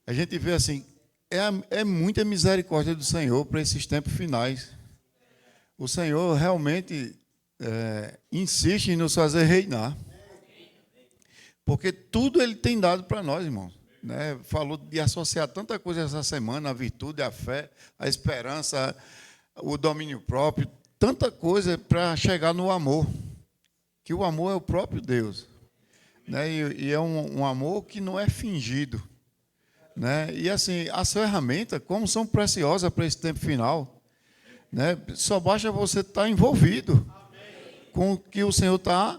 A gente vê assim, é muita misericórdia do Senhor para esses tempos finais. O Senhor realmente insiste em nos fazer reinar. Porque tudo Ele tem dado para nós, irmãos. Né? Falou de associar tanta coisa essa semana, a virtude, a fé, a esperança, o domínio próprio, tanta coisa para chegar no amor. Que o amor é o próprio Deus. Né? E é um amor que não é fingido. Né? E assim, as ferramentas, como são preciosas para esse tempo final, né? Só basta você estar envolvido com o que o Senhor está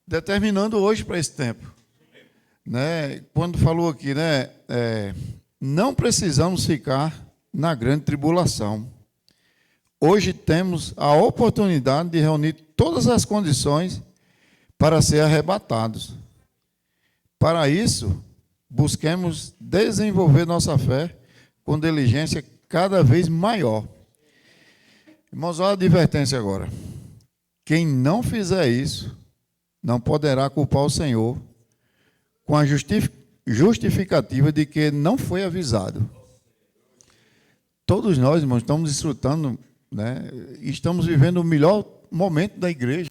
determinando hoje para esse tempo. Né? Quando falou aqui, né? Não precisamos ficar na grande tribulação. Hoje temos a oportunidade de reunir todas as condições para ser arrebatados. Para isso, busquemos desenvolver nossa fé com diligência cada vez maior. Irmãos, olha a advertência agora. Quem não fizer isso, não poderá culpar o Senhor com a justificativa de que não foi avisado. Todos nós, irmãos, estamos desfrutando, né? Estamos vivendo o melhor momento da igreja.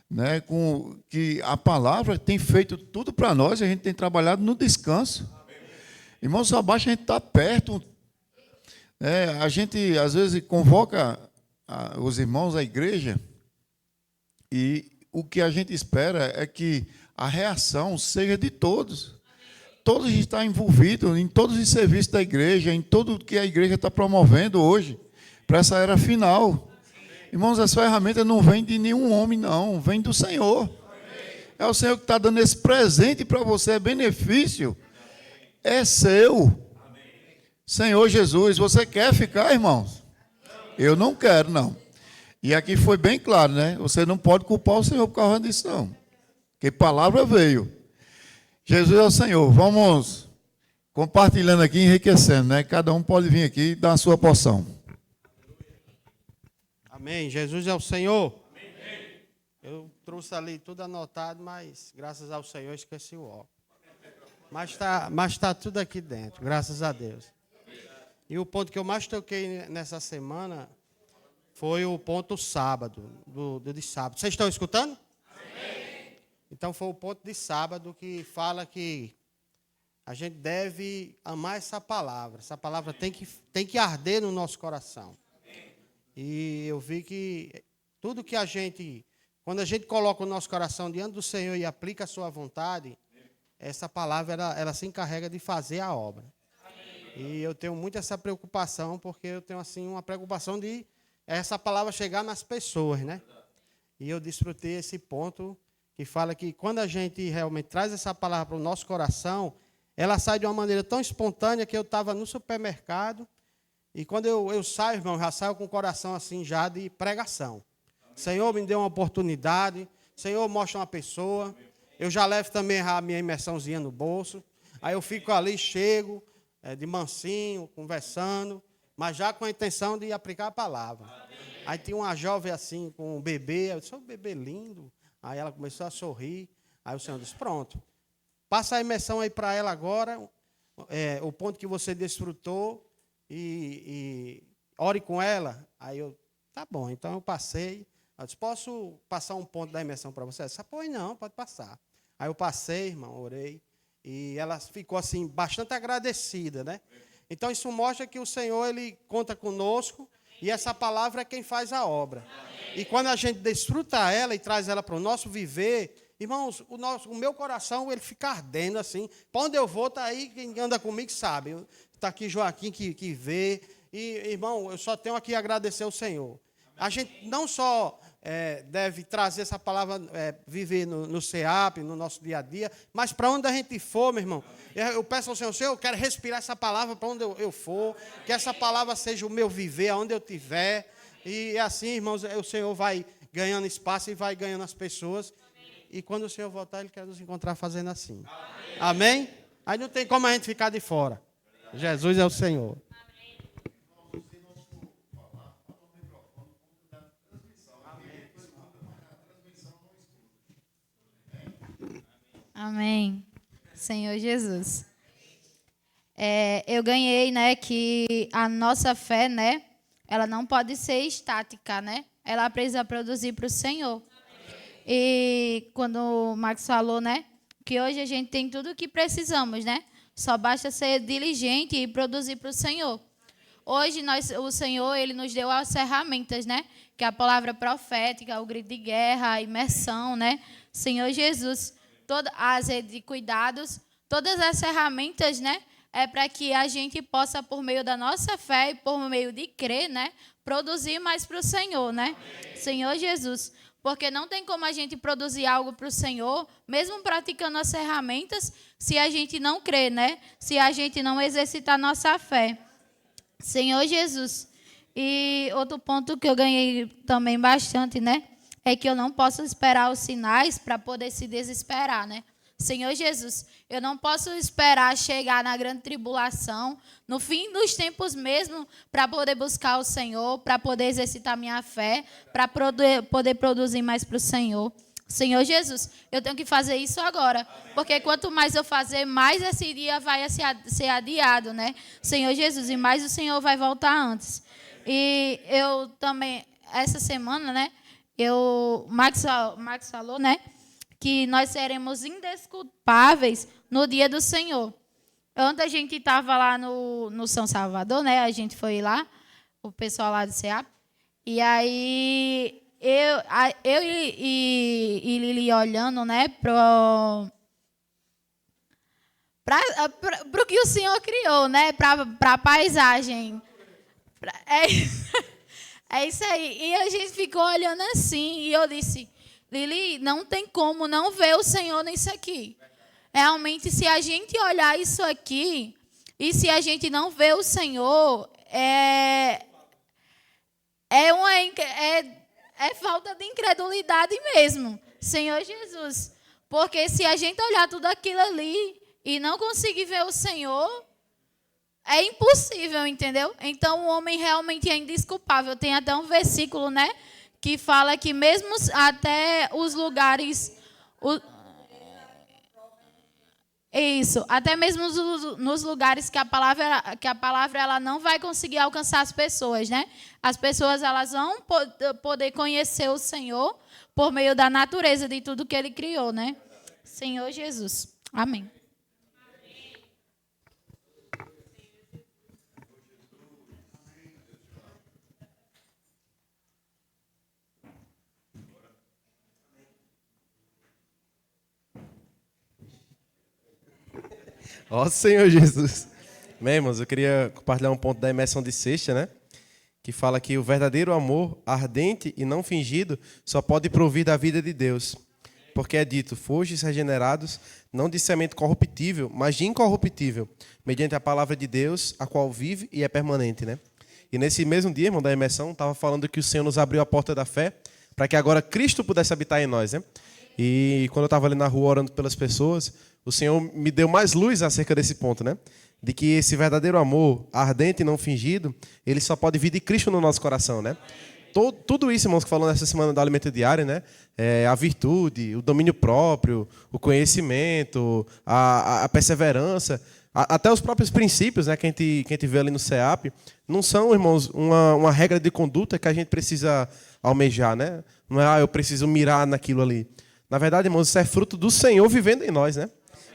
Né? Com que a palavra tem feito tudo para nós, e a gente tem trabalhado no descanso. Irmãos, só basta a gente estar perto. A gente, às vezes, convoca os irmãos à igreja e o que a gente espera é que a reação seja de todos. Todos estão envolvidos em todos os serviços da igreja, em tudo que a igreja está promovendo hoje, para essa era final. Irmãos, as ferramentas não vêm de nenhum homem, não, vêm do Senhor. É o Senhor que está dando esse presente para você, é benefício. É seu. Senhor Jesus, você quer ficar, irmãos? Eu não quero, não. E aqui foi bem claro, né? Você não pode culpar o Senhor por causa disso, não. Porque palavra veio. Jesus é o Senhor. Vamos compartilhando aqui, enriquecendo, né? Cada um pode vir aqui e dar a sua porção. Amém. Jesus é o Senhor. Amém. Eu trouxe ali tudo anotado, mas graças ao Senhor esqueci o ó. Mas tá tudo aqui dentro, graças a Deus. E o ponto que eu mais toquei nessa semana foi o ponto sábado, de sábado. Vocês estão escutando? Amém. Então foi o ponto de sábado que fala que a gente deve amar essa palavra. Essa palavra tem que arder no nosso coração. E eu vi que tudo que quando a gente coloca o nosso coração diante do Senhor e aplica a sua vontade, essa palavra ela se encarrega de fazer a obra. E eu tenho muito essa preocupação, porque eu tenho assim uma preocupação de essa palavra chegar nas pessoas, né? E eu desfrutei esse ponto que fala que quando a gente realmente traz essa palavra para o nosso coração, ela sai de uma maneira tão espontânea que eu estava no supermercado e quando eu saio, irmão, já saio com o coração assim já de pregação. Senhor, me deu uma oportunidade. Senhor, mostra uma pessoa. Eu já levo também a minha imersãozinha no bolso. Aí eu fico ali, chego de mansinho, conversando, mas já com a intenção de aplicar a palavra. Aí tinha uma jovem assim, com um bebê. Eu disse, um bebê lindo. Aí ela começou a sorrir. Aí o Senhor disse, pronto. Passa a imersão aí para ela agora. O ponto que você desfrutou. E ore com ela. Aí eu, tá bom. Então eu passei. Eu disse, posso passar um ponto da imersão para você? Ela disse, pois não, pode passar. Aí eu passei, irmão, orei. E ela ficou assim, bastante agradecida, né? Então isso mostra que o Senhor, Ele conta conosco. E essa palavra é quem faz a obra. E quando a gente desfruta ela e traz ela para o nosso viver, irmãos, o meu coração, ele fica ardendo assim. Para onde eu vou, está aí, quem anda comigo sabe. Está aqui Joaquim que vê. E, irmão, eu só tenho aqui a agradecer ao Senhor. A gente não só deve trazer essa palavra, viver no CEAP, no nosso dia a dia, mas para onde a gente for, meu irmão, eu peço ao Senhor, eu quero respirar essa palavra para onde eu for, que essa palavra seja o meu viver, aonde eu estiver, e assim, irmãos, o Senhor vai ganhando espaço e vai ganhando as pessoas, e quando o Senhor voltar, Ele quer nos encontrar fazendo assim. Amém? Aí não tem como a gente ficar de fora. Jesus é o Senhor. Amém. Senhor Jesus. eu ganhei, né, que a nossa fé, né, ela não pode ser estática, né? Ela precisa produzir para o Senhor. E quando o Max falou, né, que hoje a gente tem tudo o que precisamos, né? Só basta ser diligente e produzir para o Senhor. Hoje o Senhor, ele nos deu as ferramentas, né? Que é a palavra profética, o grito de guerra, a imersão, né? Senhor Jesus, todas as redes de cuidados, todas as ferramentas, né? É para que a gente possa, por meio da nossa fé e por meio de crer, né? Produzir mais para o Senhor, né? Amém. Senhor Jesus. Porque não tem como a gente produzir algo para o Senhor, mesmo praticando as ferramentas, se a gente não crer, né? Se a gente não exercitar nossa fé. Senhor Jesus. E outro ponto que eu ganhei também bastante, né? É que eu não posso esperar os sinais para poder se desesperar, né? Senhor Jesus, eu não posso esperar chegar na grande tribulação, no fim dos tempos mesmo, para poder buscar o Senhor, para poder exercitar minha fé, para poder produzir mais para o Senhor. Senhor Jesus, eu tenho que fazer isso agora, porque quanto mais eu fazer, mais esse dia vai ser adiado, né? Senhor Jesus, e mais o Senhor vai voltar antes. E eu também, essa semana, né? Max falou, né? Que nós seremos indesculpáveis no dia do Senhor. Ontem a gente estava lá no São Salvador, né? A gente foi lá, o pessoal lá do CEAP. E aí, eu e Lili olhando, né, para o que o Senhor criou, né? Para a paisagem. É isso aí. E a gente ficou olhando assim, e eu disse... Lili, não tem como não ver o Senhor nisso aqui. Realmente, se a gente olhar isso aqui, e se a gente não ver o Senhor, é falta de incredulidade mesmo. Senhor Jesus. Porque se a gente olhar tudo aquilo ali e não conseguir ver o Senhor, é impossível, entendeu? Então, o homem realmente é indesculpável. Tem até um versículo, né? Que fala que mesmo até os lugares... Isso, até mesmo nos lugares que a palavra ela não vai conseguir alcançar as pessoas, né? As pessoas elas vão poder conhecer o Senhor por meio da natureza de tudo que Ele criou, né? Senhor Jesus. Amém. Ó Senhor Jesus. Bem, irmãos, eu queria compartilhar um ponto da imersão de sexta, né? Que fala que o verdadeiro amor, ardente e não fingido, só pode provir da vida de Deus. Porque é dito, fostes regenerados, não de semente corruptível, mas de incorruptível, mediante a palavra de Deus, a qual vive e é permanente, né? E nesse mesmo dia, irmão, da imersão, estava falando que o Senhor nos abriu a porta da fé, para que agora Cristo pudesse habitar em nós, né? E quando eu estava ali na rua orando pelas pessoas, o Senhor me deu mais luz acerca desse ponto, né? De que esse verdadeiro amor, ardente e não fingido, ele só pode vir de Cristo no nosso coração, né? Tudo isso, irmãos, que falou nessa semana do alimento diário, né? A virtude, o domínio próprio, o conhecimento, a perseverança, até os próprios princípios, né, que a gente vê ali no CEAP, não são, irmãos, uma regra de conduta que a gente precisa almejar, né? Não é, eu preciso mirar naquilo ali. Na verdade, irmãos, isso é fruto do Senhor vivendo em nós, né?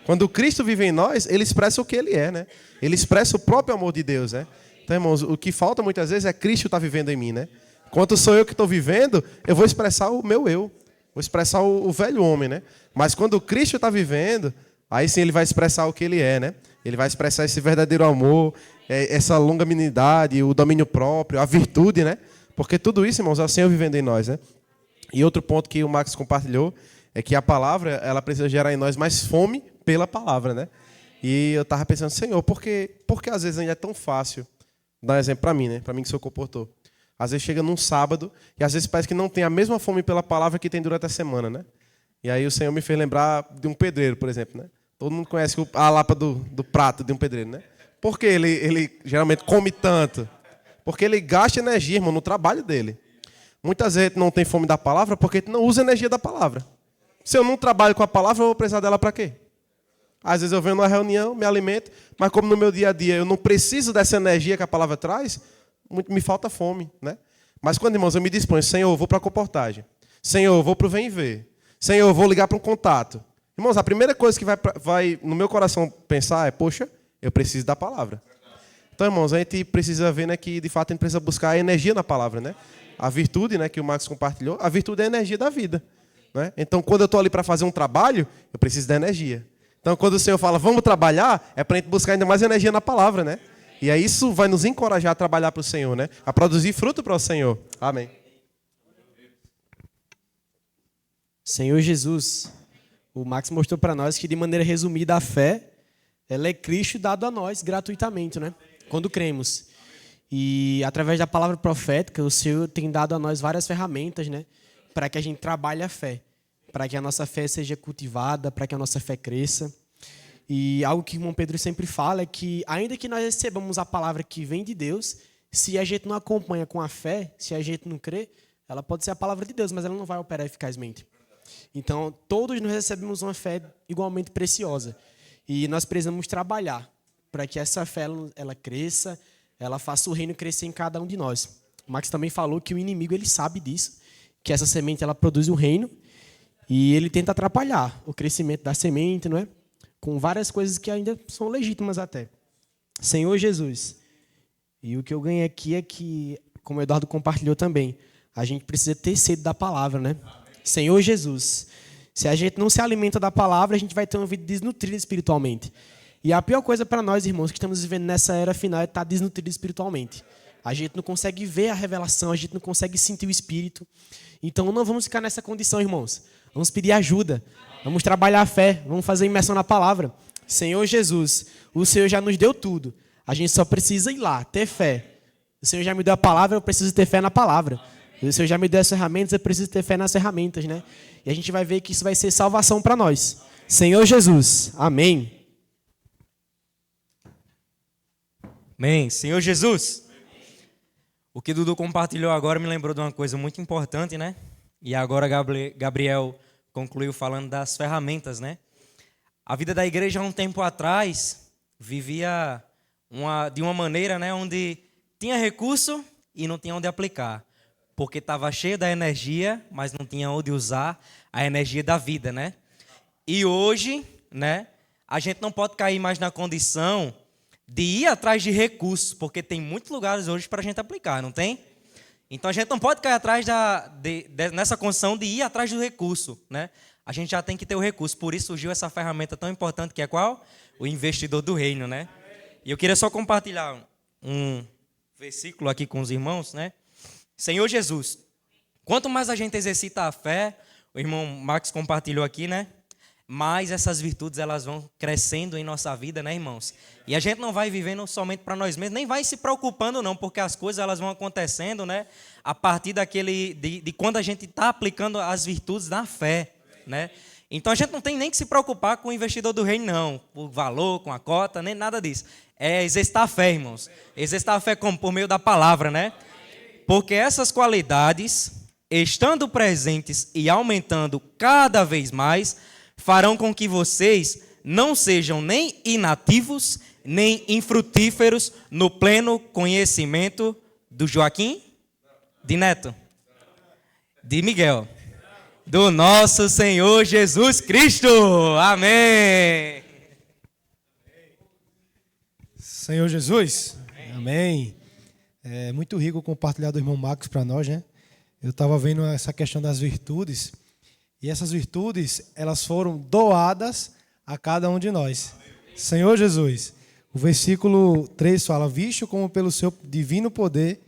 Quando Cristo vive em nós, Ele expressa o que Ele é, né? Ele expressa o próprio amor de Deus, né? Então, irmãos, o que falta muitas vezes é Cristo estar vivendo em mim, né? Enquanto sou eu que estou vivendo, eu vou expressar o meu eu. Vou expressar o velho homem, né? Mas quando Cristo está vivendo, aí sim Ele vai expressar o que Ele é, né? Ele vai expressar esse verdadeiro amor, essa longanimidade, o domínio próprio, a virtude, né? Porque tudo isso, irmãos, é o Senhor vivendo em nós, né? E outro ponto que o Max compartilhou é que a palavra, ela precisa gerar em nós mais fome pela palavra, né? E eu estava pensando, Senhor, por que às vezes ainda é tão fácil? Dar um exemplo para mim, né? Para mim que sou comportor. Às vezes chega num sábado e às vezes parece que não tem a mesma fome pela palavra que tem durante a semana, né? E aí o Senhor me fez lembrar de um pedreiro, por exemplo, né? Todo mundo conhece a lapa do prato de um pedreiro, né? Por que ele geralmente come tanto? Porque ele gasta energia, irmão, no trabalho dele. Muitas vezes a gente não tem fome da palavra porque a gente não usa a energia da palavra. Se eu não trabalho com a palavra, eu vou precisar dela para quê? Às vezes eu venho numa reunião, me alimento, mas como no meu dia a dia eu não preciso dessa energia que a palavra traz, muito me falta fome, né? Mas quando, irmãos, eu me disponho, Senhor, eu vou para a comportagem. Senhor, eu vou para o Vem e Ver. Senhor, eu vou ligar para um contato. Irmãos, a primeira coisa que vai no meu coração pensar é, poxa, eu preciso da palavra. Então, irmãos, a gente precisa ver, né, que de fato a gente precisa buscar a energia na palavra, né? A virtude, né, que o Marcos compartilhou, a virtude é a energia da vida, né? Então, quando eu estou ali para fazer um trabalho, eu preciso da energia. Então, quando o Senhor fala, vamos trabalhar, é para a gente buscar ainda mais energia na palavra, né? E aí isso vai nos encorajar a trabalhar para o Senhor, né? A produzir fruto para o Senhor. Amém. Senhor Jesus, o Max mostrou para nós que, de maneira resumida, a fé, ela é Cristo dado a nós gratuitamente, né? Quando cremos. E através da palavra profética, o Senhor tem dado a nós várias ferramentas, né? Para que a gente trabalhe a fé, para que a nossa fé seja cultivada, para que a nossa fé cresça. E algo que o irmão Pedro sempre fala é que, ainda que nós recebamos a palavra que vem de Deus, se a gente não acompanha com a fé, se a gente não crê, ela pode ser a palavra de Deus, mas ela não vai operar eficazmente. Então, todos nós recebemos uma fé igualmente preciosa. E nós precisamos trabalhar para que essa fé ela cresça, ela faça o reino crescer em cada um de nós. O Max também falou que o inimigo ele sabe disso, que essa semente ela produz o reino e ele tenta atrapalhar o crescimento da semente, não é? Com várias coisas que ainda são legítimas até. Senhor Jesus, e o que eu ganhei aqui é que, como o Eduardo compartilhou também, a gente precisa ter sede da palavra, né? Senhor Jesus, se a gente não se alimenta da palavra, a gente vai ter uma vida desnutrida espiritualmente. E a pior coisa para nós, irmãos, que estamos vivendo nessa era final é estar desnutrido espiritualmente. A gente não consegue ver a revelação, a gente não consegue sentir o Espírito. Então não vamos ficar nessa condição, irmãos. Vamos pedir ajuda, vamos trabalhar a fé, vamos fazer imersão na palavra. Senhor Jesus, o Senhor já nos deu tudo. A gente só precisa ir lá, ter fé. O Senhor já me deu a palavra, eu preciso ter fé na palavra. O Senhor já me deu as ferramentas, eu preciso ter fé nas ferramentas, né? E a gente vai ver que isso vai ser salvação para nós. Senhor Jesus, amém. Amém. Senhor Jesus, o que Dudu compartilhou agora me lembrou de uma coisa muito importante, né? E agora Gabriel concluiu falando das ferramentas, né? A vida da igreja há um tempo atrás vivia de uma maneira, né, onde tinha recurso e não tinha onde aplicar, porque estava cheio da energia, mas não tinha onde usar a energia da vida, né? E hoje, né, a gente não pode cair mais na condição de ir atrás de recursos, porque tem muitos lugares hoje para a gente aplicar, não tem? Então a gente não pode cair atrás nessa condição de ir atrás do recurso, né? A gente já tem que ter o recurso, por isso surgiu essa ferramenta tão importante que é qual? O investidor do reino, né? E eu queria só compartilhar um versículo aqui com os irmãos, né? Senhor Jesus, quanto mais a gente exercita a fé, o irmão Max compartilhou aqui, né? Mais essas virtudes elas vão crescendo em nossa vida, né, irmãos? E a gente não vai vivendo somente para nós mesmos, nem vai se preocupando não, porque as coisas elas vão acontecendo, né? A partir de quando a gente está aplicando as virtudes da fé, né? Então a gente não tem nem que se preocupar com o investidor do reino, não, o valor, com a cota, nem nada disso. É exercitar a fé, irmãos. Exercitar a fé como? Por meio da palavra, né? Porque essas qualidades, estando presentes e aumentando cada vez mais, farão com que vocês não sejam nem inativos, nem infrutíferos no pleno conhecimento do Joaquim, de Neto, de Miguel, do nosso Senhor Jesus Cristo. Amém. Senhor Jesus, amém. É muito rico compartilhar do irmão Marcos para nós, né? Eu estava vendo essa questão das virtudes, e essas virtudes, elas foram doadas a cada um de nós. Senhor Jesus, o versículo 3 fala, visto como pelo seu divino poder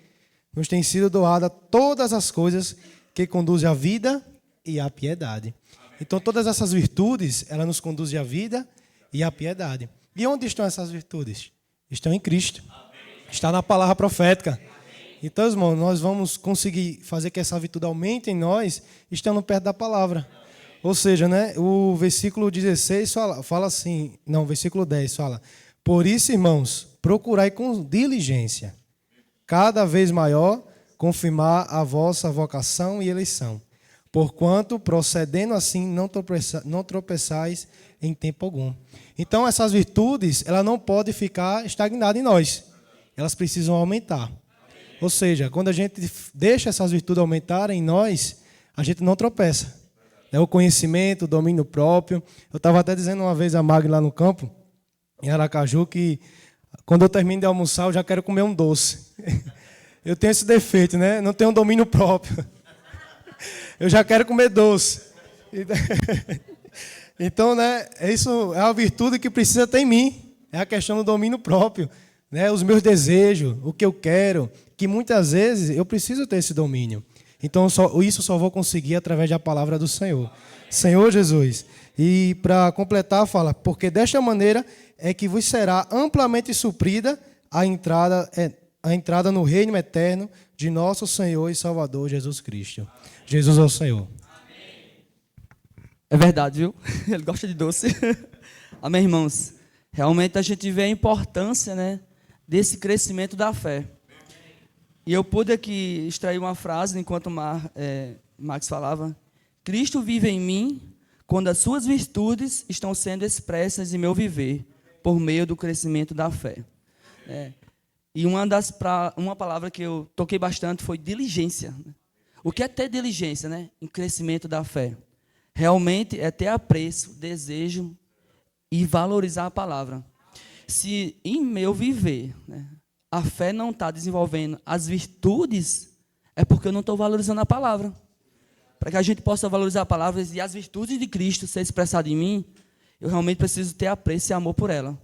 nos tem sido doada todas as coisas que conduzem à vida e à piedade. Então, todas essas virtudes, elas nos conduzem à vida e à piedade. E onde estão essas virtudes? Estão em Cristo. Está na palavra profética. Então, irmãos, nós vamos conseguir fazer que essa virtude aumente em nós, estando perto da palavra. Ou seja, né, o versículo 16 fala assim, não, o versículo 10 fala, por isso, irmãos, procurai com diligência, cada vez maior, confirmar a vossa vocação e eleição. porquanto, procedendo assim, não tropeçais em tempo algum. Então, essas virtudes, elas não podem ficar estagnadas em nós. Elas precisam aumentar. Ou seja, quando a gente deixa essas virtudes aumentarem em nós, a gente não tropeça. É o conhecimento, o domínio próprio. Eu estava até dizendo uma vez a Magno lá no campo, em Aracaju, que quando eu termino de almoçar, eu já quero comer um doce. Eu tenho esse defeito, né? Não tenho um domínio próprio. Eu já quero comer doce. Então, né, isso é uma virtude que precisa ter em mim. É a questão do domínio próprio, né? Os meus desejos, o que eu quero, que muitas vezes eu preciso ter esse domínio. Então, isso só vou conseguir através da palavra do Senhor. Senhor Jesus. E para completar, fala, porque desta maneira é que vos será amplamente suprida a entrada no reino eterno de nosso Senhor e Salvador Jesus Cristo. Jesus é o Senhor. É verdade, viu? Ele gosta de doce. Amém, irmãos? Realmente a gente vê a importância, né, desse crescimento da fé. E eu pude aqui extrair uma frase enquanto Max falava. Cristo vive em mim quando as suas virtudes estão sendo expressas em meu viver, por meio do crescimento da fé. E uma palavra que eu toquei bastante foi diligência. O que é ter diligência, né? Em crescimento da fé? Realmente é ter apreço, desejo e valorizar a palavra. Se em meu viver, né, a fé não está desenvolvendo as virtudes, é porque eu não estou valorizando a palavra. Para que a gente possa valorizar a palavra e as virtudes de Cristo ser expressadas em mim, eu realmente preciso ter apreço e amor por ela.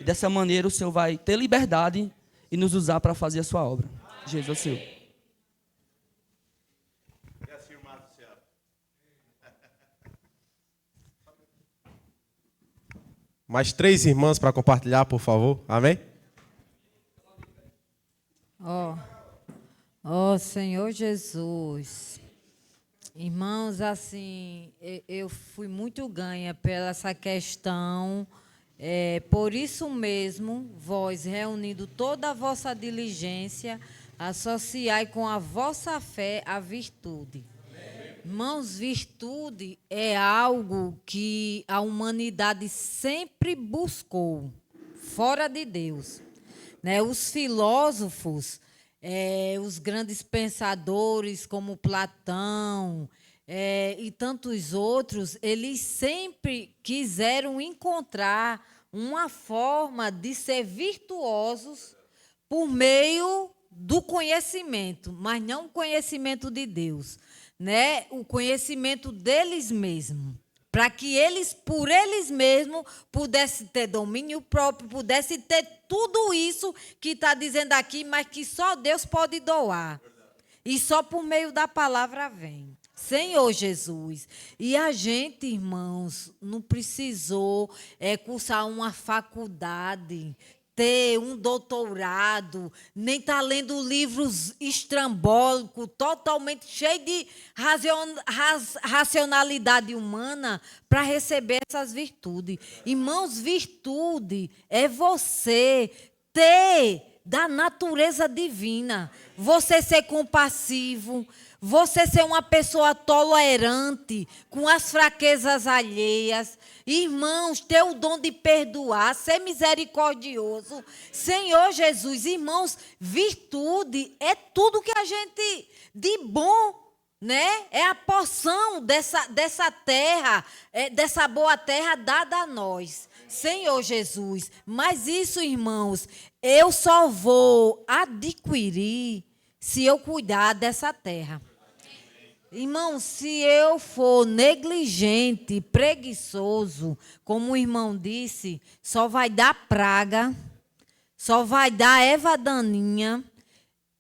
E dessa maneira o Senhor vai ter liberdade e nos usar para fazer a sua obra. Jesus é o Senhor. Mais 3 irmãs para compartilhar, por favor. Amém? Senhor Jesus. Irmãos, assim, eu fui muito ganha pela essa questão. Por isso mesmo, vós, reunindo toda a vossa diligência, associai com a vossa fé a virtude. Irmãos, virtude é algo que a humanidade sempre buscou, fora de Deus. Né? Os filósofos, os grandes pensadores como Platão e tantos outros, eles sempre quiseram encontrar uma forma de ser virtuosos por meio do conhecimento, mas não o conhecimento de Deus. Né, o conhecimento deles mesmos, para que eles, por eles mesmos, pudessem ter domínio próprio, pudessem ter tudo isso que está dizendo aqui, mas que só Deus pode doar. E só por meio da palavra vem. Senhor Jesus. E a gente, irmãos, não precisou cursar uma faculdade, ter um doutorado, nem estar lendo livros estrambólicos, totalmente cheios de racionalidade humana para receber essas virtudes. Irmãos, virtude é você ter da natureza divina, você ser compassivo, você ser uma pessoa tolerante com as fraquezas alheias. Irmãos, ter o dom de perdoar, ser misericordioso. Senhor Jesus, irmãos, virtude é tudo que a gente de bom, né? É a porção dessa terra, dessa boa terra dada a nós. Senhor Jesus, mas isso, irmãos, eu só vou adquirir se eu cuidar dessa terra. Irmão, se eu for negligente, preguiçoso, como o irmão disse, só vai dar praga, só vai dar erva daninha.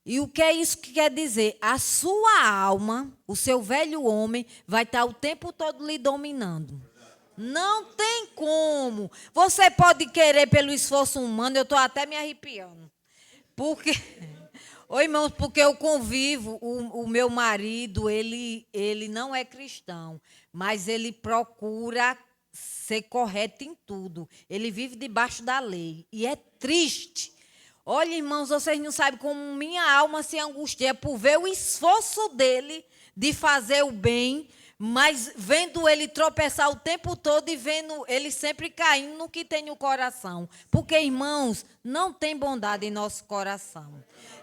E o que é isso que quer dizer? A sua alma, o seu velho homem, vai estar o tempo todo lhe dominando. Não tem como. Você pode querer pelo esforço humano, eu estou até me arrepiando. Porque... Oi, irmãos, porque eu convivo, o meu marido, ele não é cristão, mas ele procura ser correto em tudo. Ele vive debaixo da lei e é triste. Olha, irmãos, vocês não sabem como minha alma se angustia por ver o esforço dele de fazer o bem, mas vendo ele tropeçar o tempo todo e vendo ele sempre caindo no que tem no coração. Porque, irmãos, não tem bondade em nosso coração.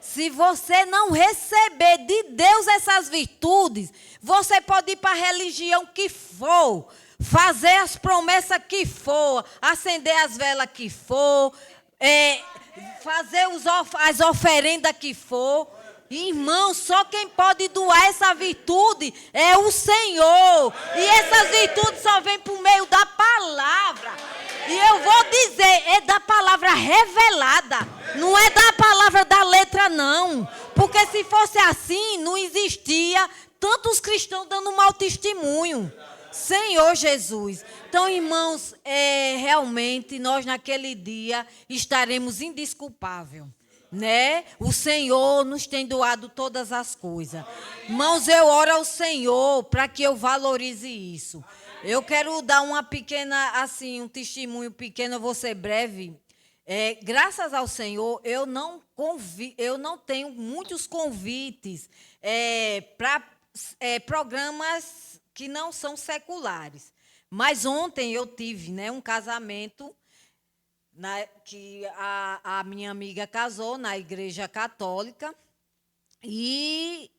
Se você não receber de Deus essas virtudes, você pode ir para a religião que for, fazer as promessas que for, acender as velas que for, fazer as oferendas que for. Irmão, só quem pode doar essa virtude é o Senhor. E essas virtudes só vêm por meio da palavra. E eu vou dizer, é da palavra revelada. Não é da palavra da letra, não. Porque se fosse assim, não existia tantos cristãos dando mau testemunho. Senhor Jesus. Então, irmãos, realmente nós naquele dia estaremos indesculpáveis. Né? O Senhor nos tem doado todas as coisas. Irmãos, eu oro ao Senhor para que eu valorize isso. Eu quero dar uma pequena, assim, um testemunho pequeno, eu vou ser breve. Graças ao Senhor, eu não tenho muitos convites para programas que não são seculares. Mas ontem eu tive, né, um casamento que a minha amiga casou na igreja católica. E,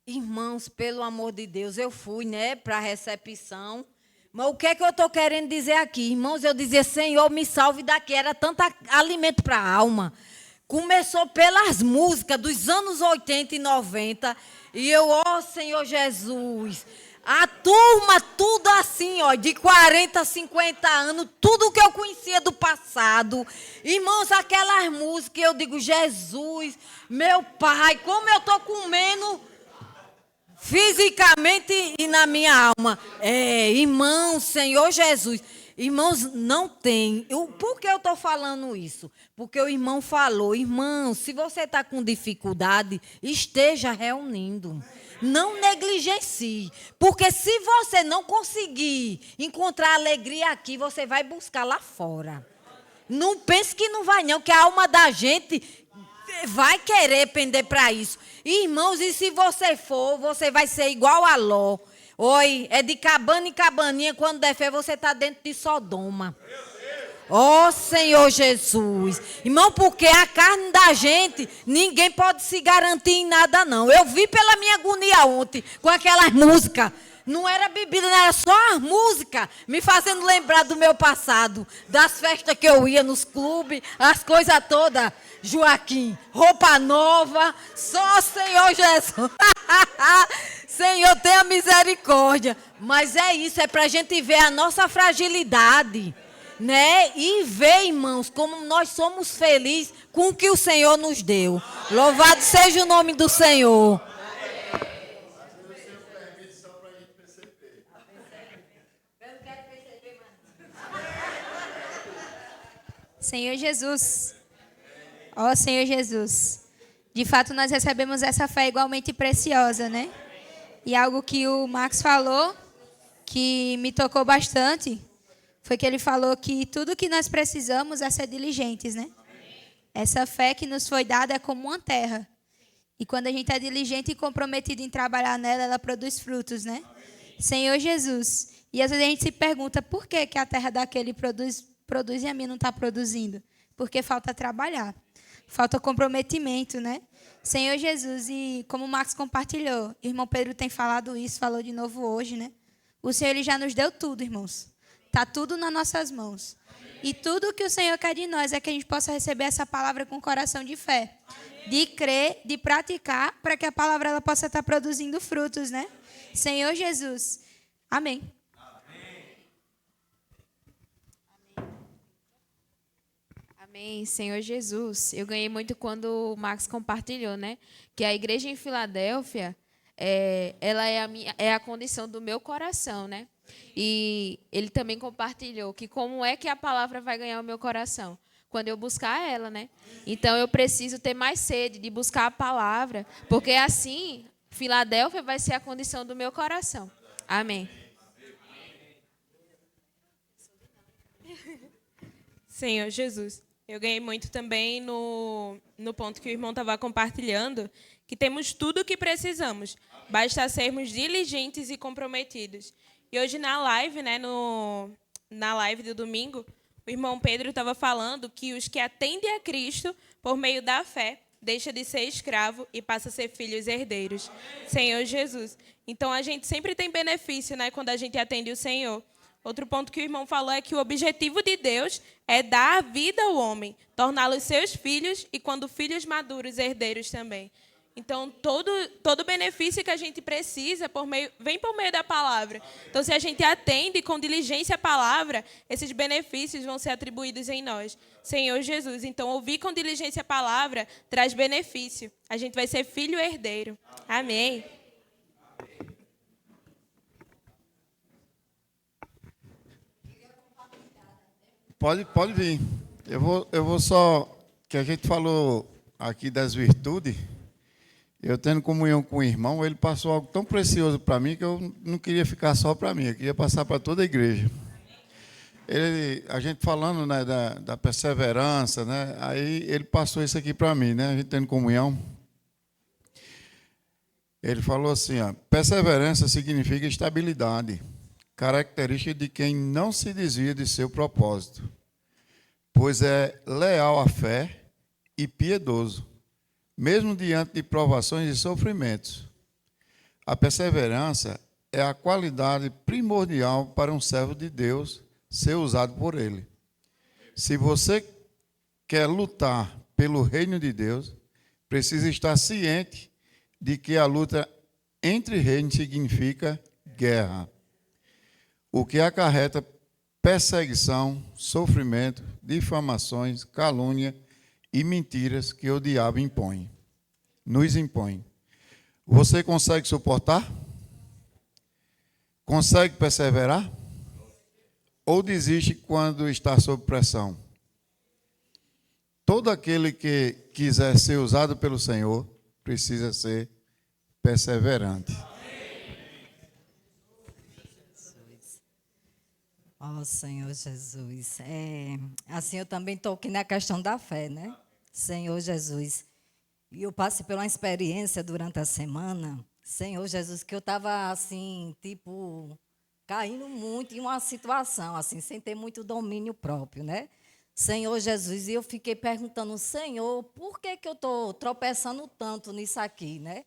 irmãos, pelo amor de Deus, eu fui, né, para a recepção. Mas o que é que eu estou querendo dizer aqui? Irmãos, eu dizia, Senhor, me salve daqui. Era tanto alimento para a alma. Começou pelas músicas dos anos 80 e 90. E eu, ó Senhor Jesus... A turma, tudo assim, ó, de 40, 50 anos, tudo que eu conhecia do passado. Irmãos, aquelas músicas, eu digo, Jesus, meu Pai, como eu estou comendo fisicamente e na minha alma. Irmãos, Senhor Jesus, irmãos, não tem. Por que eu estou falando isso? Porque o irmão falou, irmão, se você está com dificuldade, esteja reunindo. Não negligencie, porque se você não conseguir encontrar alegria aqui, você vai buscar lá fora. Não pense que não vai não, que a alma da gente vai querer pender para isso. Irmãos, e se você for, você vai ser igual a Ló. Oi, é de cabana em cabaninha, quando der fé, você está dentro de Sodoma. Ó Senhor Jesus. Irmão, porque a carne da gente, ninguém pode se garantir em nada, não. Eu vi pela minha agonia ontem, com aquelas músicas. Não era bebida, não era só as músicas, me fazendo lembrar do meu passado, das festas que eu ia nos clubes, as coisas todas. Joaquim, roupa nova, só Senhor Jesus. Senhor, tenha misericórdia. Mas é isso, é para a gente ver a nossa fragilidade. Né? E ver, irmãos, como nós somos felizes com o que o Senhor nos deu. Louvado seja o nome do Senhor. Senhor Jesus. Ó Senhor Jesus. De fato, nós recebemos essa fé igualmente preciosa, né? E algo que o Max falou, que me tocou bastante, foi que ele falou que tudo que nós precisamos é ser diligentes, né? Essa fé que nos foi dada é como uma terra. E quando a gente é diligente e comprometido em trabalhar nela, ela produz frutos, né? Senhor Jesus. E às vezes a gente se pergunta por que a terra daquele produz e a minha não está produzindo? Porque falta trabalhar. Falta comprometimento, né? Senhor Jesus, e como o Max compartilhou, o irmão Pedro tem falado isso, falou de novo hoje, né? O Senhor ele já nos deu tudo, irmãos. Está tudo nas nossas mãos. E tudo que o Senhor quer de nós é que a gente possa receber essa palavra com coração de fé. De crer, de praticar, para que a palavra ela possa estar produzindo frutos, né? Senhor Jesus. Amém. Amém. Senhor Jesus. Eu ganhei muito quando o Max compartilhou, né? Que a igreja em Filadélfia, ela é a condição do meu coração, né? E ele também compartilhou que como é que a palavra vai ganhar o meu coração? Quando eu buscar ela, né? Então, eu preciso ter mais sede de buscar a palavra, porque assim, Filadélfia vai ser a condição do meu coração. Amém. Senhor Jesus, Eu ganhei muito também no ponto que o irmão estava compartilhando, que temos tudo o que precisamos, basta sermos diligentes e comprometidos. E hoje na live, né, na live do domingo, o irmão Pedro estava falando que os que atendem a Cristo por meio da fé deixa de ser escravo e passa a ser filhos herdeiros. Senhor Jesus. Então, a gente sempre tem benefício, né, quando a gente atende o Senhor. Outro ponto que o irmão falou é que o objetivo de Deus é dar a vida ao homem, torná-los seus filhos e, quando filhos maduros, herdeiros também. Então, todo benefício que a gente precisa vem por meio da palavra. Então, se a gente atende com diligência a palavra, esses benefícios vão ser atribuídos em nós. Senhor Jesus, então, ouvir com diligência a palavra traz benefício. A gente vai ser filho herdeiro. Amém. Pode vir. Eu vou só... Que a gente falou aqui das virtudes. Eu tendo comunhão com o irmão, ele passou algo tão precioso para mim que eu não queria ficar só para mim, eu queria passar para toda a igreja. A gente falando, né, da perseverança, né, aí ele passou isso aqui para mim, né, a gente tendo comunhão. Ele falou assim, ó, perseverança significa estabilidade, característica de quem não se desvia de seu propósito, pois é leal à fé e piedoso, mesmo diante de provações e sofrimentos. A perseverança é a qualidade primordial para um servo de Deus ser usado por ele. Se você quer lutar pelo reino de Deus, precisa estar ciente de que a luta entre reinos significa guerra, o que acarreta perseguição, sofrimento, difamações, calúnia e mentiras que o diabo nos impõe. Você consegue suportar? Consegue perseverar? Ou desiste quando está sob pressão? Todo aquele que quiser ser usado pelo Senhor precisa ser perseverante. Ó Senhor Jesus. Assim, eu também estou aqui na questão da fé, né? Senhor Jesus. E eu passei por uma experiência durante a semana, Senhor Jesus, que eu estava assim, tipo, caindo muito em uma situação, assim, sem ter muito domínio próprio, né? Senhor Jesus, e eu fiquei perguntando, Senhor, por que eu estou tropeçando tanto nisso aqui, né?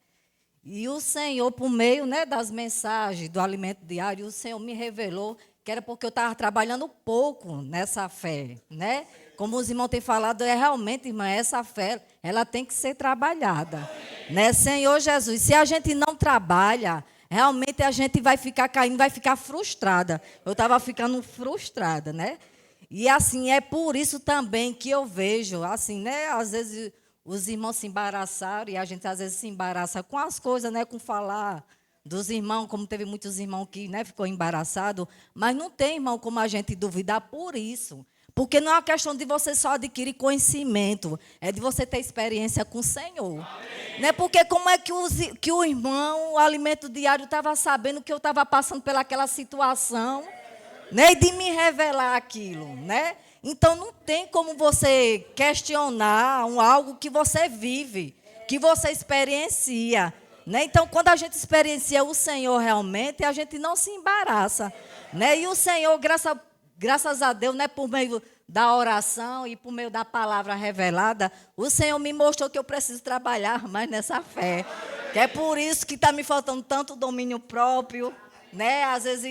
E o Senhor, por meio, né, das mensagens do alimento diário, o Senhor me revelou que era porque eu estava trabalhando pouco nessa fé, né? Como os irmãos têm falado, realmente, irmã, essa fé, ela tem que ser trabalhada, né? Senhor Jesus, se a gente não trabalha, realmente a gente vai ficar caindo, vai ficar frustrada. Eu estava ficando frustrada, né? E assim, é por isso também que eu vejo, assim, né? Às vezes os irmãos se embaraçaram e a gente às vezes se embaraça com as coisas, né? Com falar dos irmãos, como teve muitos irmãos que, né, ficou embaraçado, mas não tem, irmão, como a gente duvidar por isso. Porque não é uma questão de você só adquirir conhecimento, é de você ter experiência com o Senhor. Né? Porque como é que o irmão, o alimento diário, estava sabendo que eu estava passando pelaquela situação, né, e de me revelar aquilo, né? Então não tem como você questionar algo que você vive, que você experiencia. Né? Então, quando a gente experiencia o Senhor realmente, a gente não se embaraça. Né? E o Senhor, graças a Deus, né, por meio da oração e por meio da palavra revelada, o Senhor me mostrou que eu preciso trabalhar mais nessa fé. Que é por isso que está me faltando tanto domínio próprio. Né? Às vezes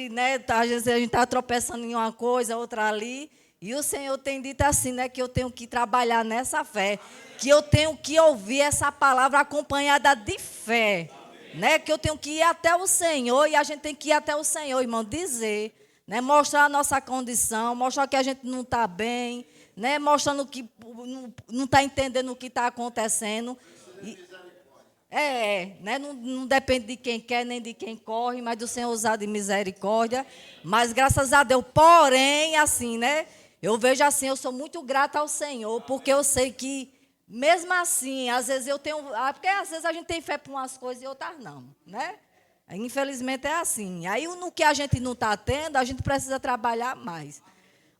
a gente está tropeçando em uma coisa, outra ali. E o Senhor tem dito assim, né, que eu tenho que trabalhar nessa fé, que eu tenho que ouvir essa palavra acompanhada de fé, né, que eu tenho que ir até o Senhor, e a gente tem que ir até o Senhor, irmão, dizer, né, mostrar a nossa condição, mostrar que a gente não está bem, né, mostrando que não está entendendo o que está acontecendo. Né, não depende de quem quer, nem de quem corre, mas do Senhor usar de misericórdia. Mas graças a Deus, porém, assim, né? Eu vejo assim, eu sou muito grata ao Senhor, porque eu sei que, mesmo assim, às vezes eu tenho... Porque às vezes a gente tem fé para umas coisas e outras não, né? Infelizmente é assim. Aí no que a gente não está tendo, a gente precisa trabalhar mais.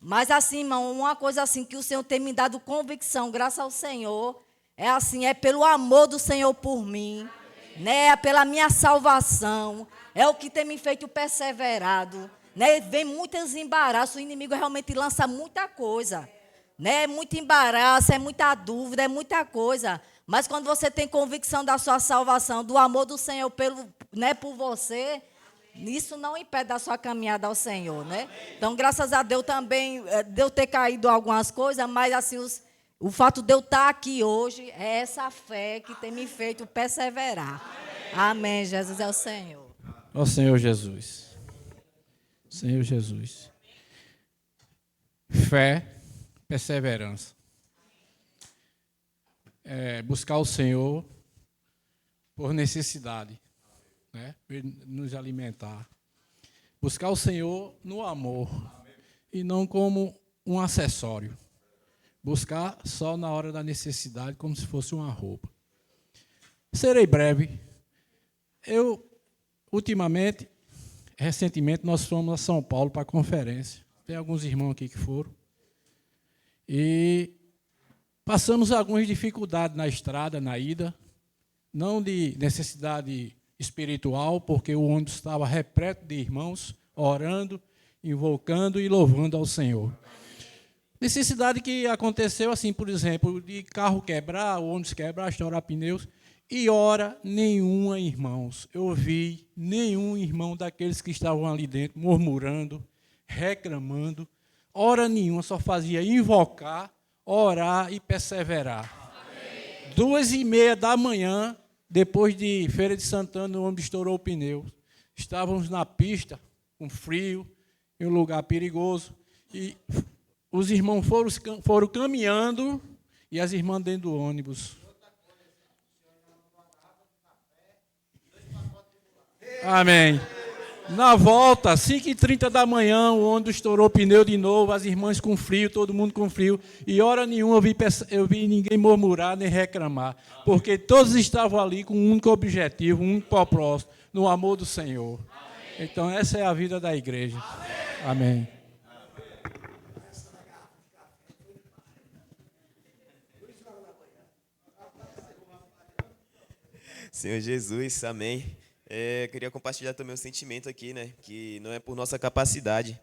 Mas assim, irmão, uma coisa assim que o Senhor tem me dado convicção, graças ao Senhor, é assim, é pelo amor do Senhor por mim, né? É pela minha salvação, é o que tem me feito perseverado, né? Vem muitos embaraços, o inimigo realmente lança muita coisa, né? É muito embaraço, é muita dúvida, é muita coisa. Mas quando você tem convicção da sua salvação, do amor do Senhor né, por você, isso não impede da sua caminhada ao Senhor, né? Então, graças a Deus também, de eu ter caído algumas coisas, mas assim, o fato de eu estar aqui hoje é essa fé que tem me feito perseverar. Amém. Jesus é o Senhor. Ó Senhor Jesus. Senhor Jesus. Fé, perseverança. Buscar o Senhor por necessidade, né? Nos alimentar. Buscar o Senhor no amor e não como um acessório. Buscar só na hora da necessidade, como se fosse uma roupa. Serei breve. Recentemente, nós fomos a São Paulo para a conferência. Tem alguns irmãos aqui que foram. E passamos algumas dificuldades na estrada, na ida. Não de necessidade espiritual, porque o ônibus estava repleto de irmãos, orando, invocando e louvando ao Senhor. Necessidade que aconteceu assim, por exemplo, de carro quebrar, o ônibus quebrar, estourar pneus. E hora nenhuma, irmãos, eu vi nenhum irmão daqueles que estavam ali dentro murmurando, reclamando. Hora nenhuma, só fazia invocar, orar e perseverar. 2h30 da manhã, depois de Feira de Santana, o ônibus estourou o pneu. Estávamos na pista, com frio, em um lugar perigoso, e os irmãos foram caminhando e as irmãs dentro do ônibus. Amém. Na volta, 5h30 da manhã, o ônibus estourou o pneu de novo, as irmãs com frio, todo mundo com frio. E hora nenhuma eu vi ninguém murmurar nem reclamar, porque todos estavam ali com um único objetivo, um único propósito, no amor do Senhor. Então, essa é a vida da igreja. Amém. Senhor Jesus, amém. Queria compartilhar também o sentimento aqui, né? Que não é por nossa capacidade.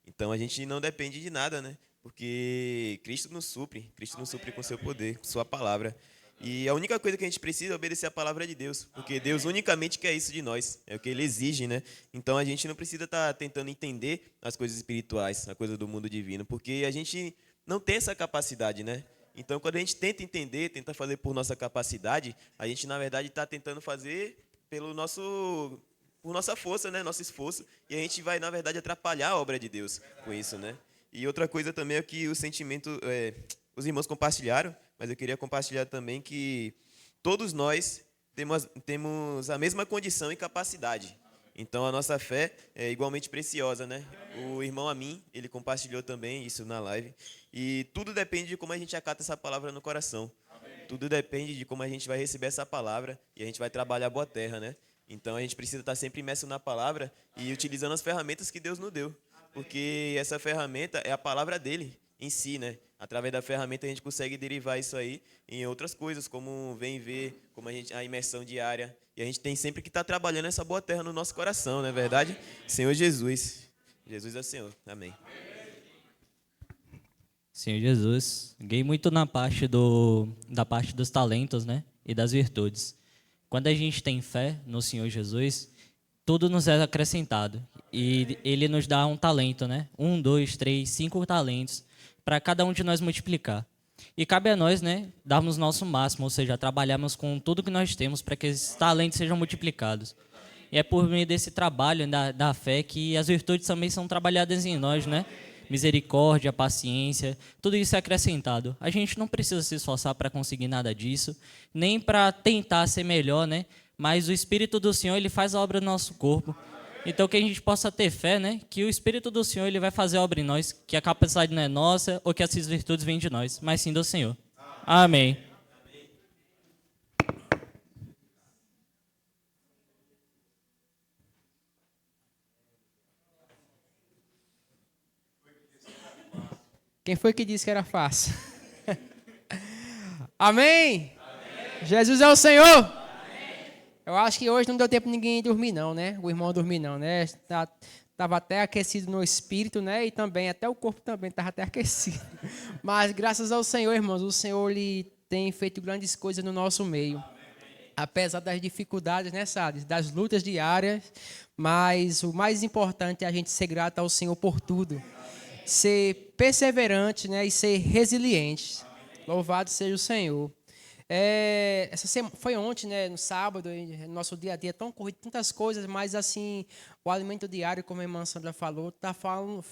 Então a gente não depende de nada, né? Porque Cristo nos supre com seu poder, com sua palavra. E a única coisa que a gente precisa é obedecer a palavra de Deus, porque Deus unicamente quer isso de nós, é o que Ele exige, né? Então a gente não precisa estar tentando entender as coisas espirituais, a coisa do mundo divino, porque a gente não tem essa capacidade, né? Então quando a gente tenta entender, tenta fazer por nossa capacidade, a gente na verdade está tentando fazer por nossa força, né? Nosso esforço, e a gente vai, na verdade, atrapalhar a obra de Deus com isso, né? E outra coisa também é que o sentimento, os irmãos compartilharam, mas eu queria compartilhar também que todos nós temos a mesma condição e capacidade. Então, a nossa fé é igualmente preciosa, né? O irmão Amin, ele compartilhou também isso na live, e tudo depende de como a gente acata essa palavra no coração. Tudo depende de como a gente vai receber essa palavra e a gente vai trabalhar a boa terra, né? Então a gente precisa estar sempre imerso na palavra e utilizando as ferramentas que Deus nos deu. Porque essa ferramenta é a palavra dele em si, né? Através da ferramenta a gente consegue derivar isso aí em outras coisas, como vem ver, como a imersão diária. E a gente tem sempre que estar trabalhando essa boa terra no nosso coração, não é verdade? Senhor Jesus. Jesus é o Senhor. Amém. Senhor Jesus, ganhei muito da parte dos talentos, né, e das virtudes. Quando a gente tem fé no Senhor Jesus, tudo nos é acrescentado. E Ele nos dá um talento, né? 1, 2, 3, 5 talentos para cada um de nós multiplicar. E cabe a nós, né, darmos nosso máximo, ou seja, trabalharmos com tudo que nós temos para que esses talentos sejam multiplicados. E é por meio desse trabalho da fé que as virtudes também são trabalhadas em nós, né? Misericórdia, paciência, tudo isso é acrescentado. A gente não precisa se esforçar para conseguir nada disso, nem para tentar ser melhor, né? Mas o Espírito do Senhor, ele faz a obra no nosso corpo. Então, que a gente possa ter fé, né? Que o Espírito do Senhor, ele vai fazer a obra em nós, que a capacidade não é nossa ou que essas virtudes vêm de nós, mas sim do Senhor. Amém. Quem foi que disse que era fácil? Amém? Jesus é o Senhor? Amém. Eu acho que hoje não deu tempo de ninguém dormir não, né? O irmão dormir não, né? Estava até aquecido no espírito, né? E também, até o corpo também estava até aquecido. Mas graças ao Senhor, irmãos, o Senhor ele tem feito grandes coisas no nosso meio. Apesar das dificuldades, né, Sades? Das lutas diárias, mas o mais importante é a gente ser grato ao Senhor por tudo. Ser perseverante, né? E ser resiliente. Louvado seja o Senhor. Essa semana, foi ontem, né, no sábado, nosso dia a dia é tão corrido, tantas coisas, mas assim, o alimento diário, como a irmã Sandra falou, está falando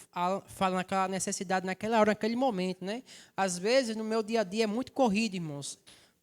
aquela necessidade naquela hora, naquele momento, né? Às vezes, no meu dia a dia é muito corrido, irmãos.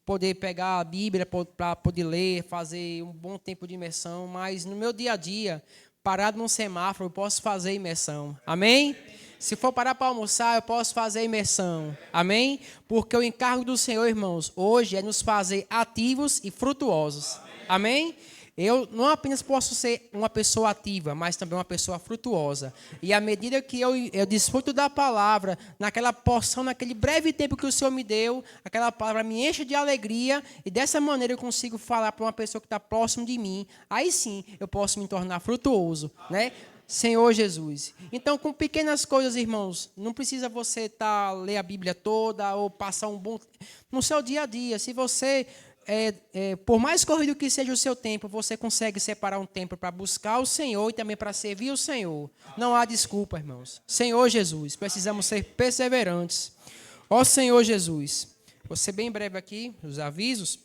Poder pegar a Bíblia para poder ler, fazer um bom tempo de imersão, mas no meu dia a dia, parado num semáforo, eu posso fazer imersão. Amém? Se for parar para almoçar, eu posso fazer imersão. Amém? Porque o encargo do Senhor, irmãos, hoje é nos fazer ativos e frutuosos. Amém? Eu não apenas posso ser uma pessoa ativa, mas também uma pessoa frutuosa. E à medida que eu desfruto da palavra, naquela porção, naquele breve tempo que o Senhor me deu, aquela palavra me enche de alegria e dessa maneira eu consigo falar para uma pessoa que está próximo de mim. Aí sim eu posso me tornar frutuoso, né? Senhor Jesus. Então, com pequenas coisas, irmãos, não precisa você ler a Bíblia toda ou passar um bom... No seu dia a dia, se você, por mais corrido que seja o seu tempo, você consegue separar um tempo para buscar o Senhor e também para servir o Senhor. Não há desculpa, irmãos. Senhor Jesus, precisamos ser perseverantes. Ó Senhor Jesus, vou ser bem breve aqui, os avisos.